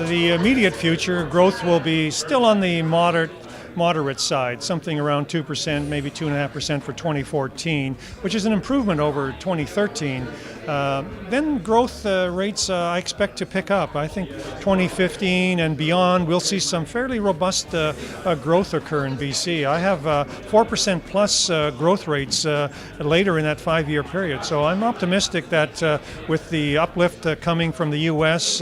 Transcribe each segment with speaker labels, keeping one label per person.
Speaker 1: the immediate future, growth will be still on the moderate side, something around 2%, maybe 2.5% for 2014, which is an improvement over 2013. Then growth rates I expect to pick up. I think 2015 and beyond, we'll see some fairly robust growth occur in BC. I have 4% plus growth rates later in that 5-year period. So I'm optimistic that with the uplift coming from the U.S.,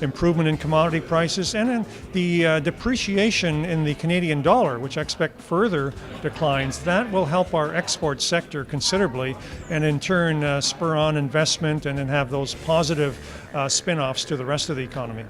Speaker 1: improvement in commodity prices, and then the depreciation in the Canadian dollar, which I expect further declines, that will help our export sector considerably, and in turn spur on investment and then have those positive spin-offs to the rest of the economy.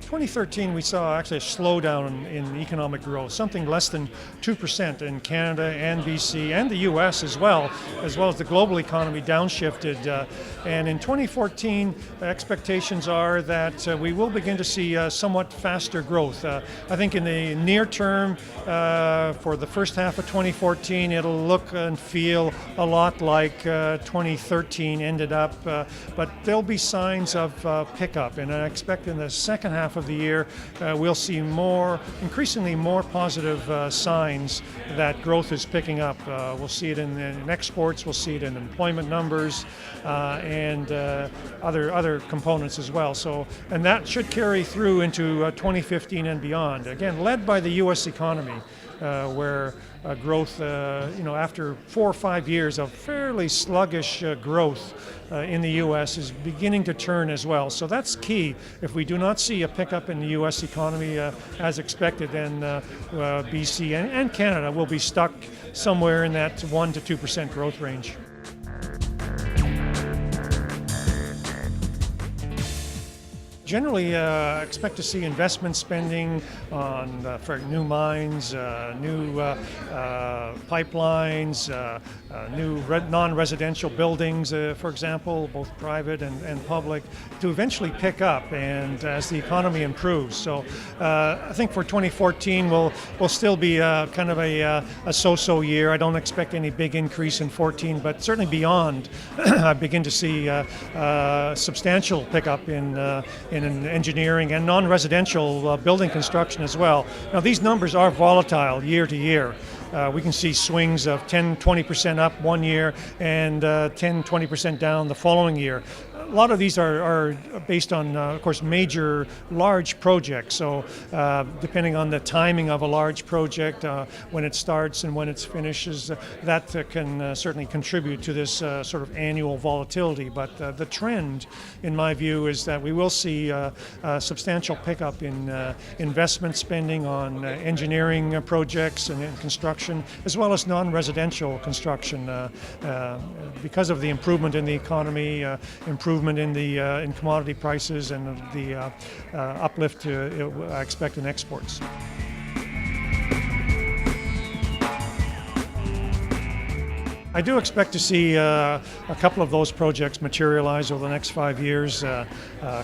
Speaker 1: 2013, we saw actually a slowdown in economic growth, something less than 2% in Canada and BC and the US as well as the global economy downshifted. And in 2014, expectations are that we will begin to see somewhat faster growth. I think in the near term, for the first half of 2014, it'll look and feel a lot like 2013 ended up, but there'll be signs of pickup, and I expect in the second half of the year we'll see increasingly more positive signs that growth is picking up. We'll see it in exports, we'll see it in employment numbers, and other components as well. And that should carry through into 2015 and beyond. Again, led by the U.S. economy, where growth, after 4 or 5 years of fairly sluggish growth in the U.S. is beginning to turn as well. So that's key. If we do not see a pickup in the U.S. economy as expected, then BC and Canada will be stuck somewhere in that 1 to 2% growth range. Generally, expect to see investment spending for new mines, new pipelines, new non-residential buildings, for example, both private and public, to eventually pick up, and as the economy improves. So I think for 2014 we'll still be kind of a so-so year. I don't expect any big increase in 14, but certainly beyond, I begin to see substantial pickup in engineering and non-residential building construction as well. Now, these numbers are volatile year to year. We can see swings of 10-20% up one year and 10-20% down the following year. A lot of these are based on, of course, major large projects. So depending on the timing of a large project, when it starts and when it finishes, that can certainly contribute to this sort of annual volatility. But the trend, in my view, is that we will see a substantial pickup in investment spending on engineering projects and construction, as well as non-residential construction, because of the improvement in the economy, improvement in commodity prices, and the uplift I expect in exports. I do expect to see a couple of those projects materialize over the next 5 years, a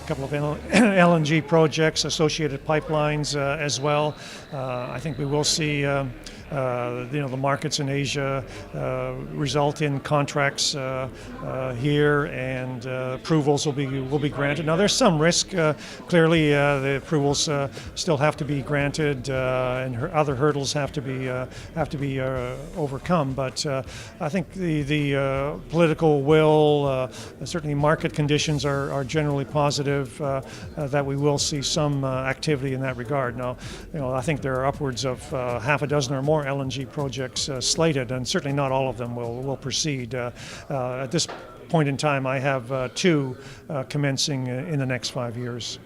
Speaker 1: couple of LNG projects, associated pipelines as well. I think we will see the markets in Asia result in contracts here, and approvals will be granted. Now, there's some risk. Clearly, the approvals still have to be granted, and other hurdles have to be overcome. But I think the political will, certainly market conditions are generally positive, that we will see some activity in that regard. Now, I think there are upwards of half a dozen or more LNG projects slated, and certainly not all of them will proceed. At this point in time, I have 2 commencing in the next 5 years.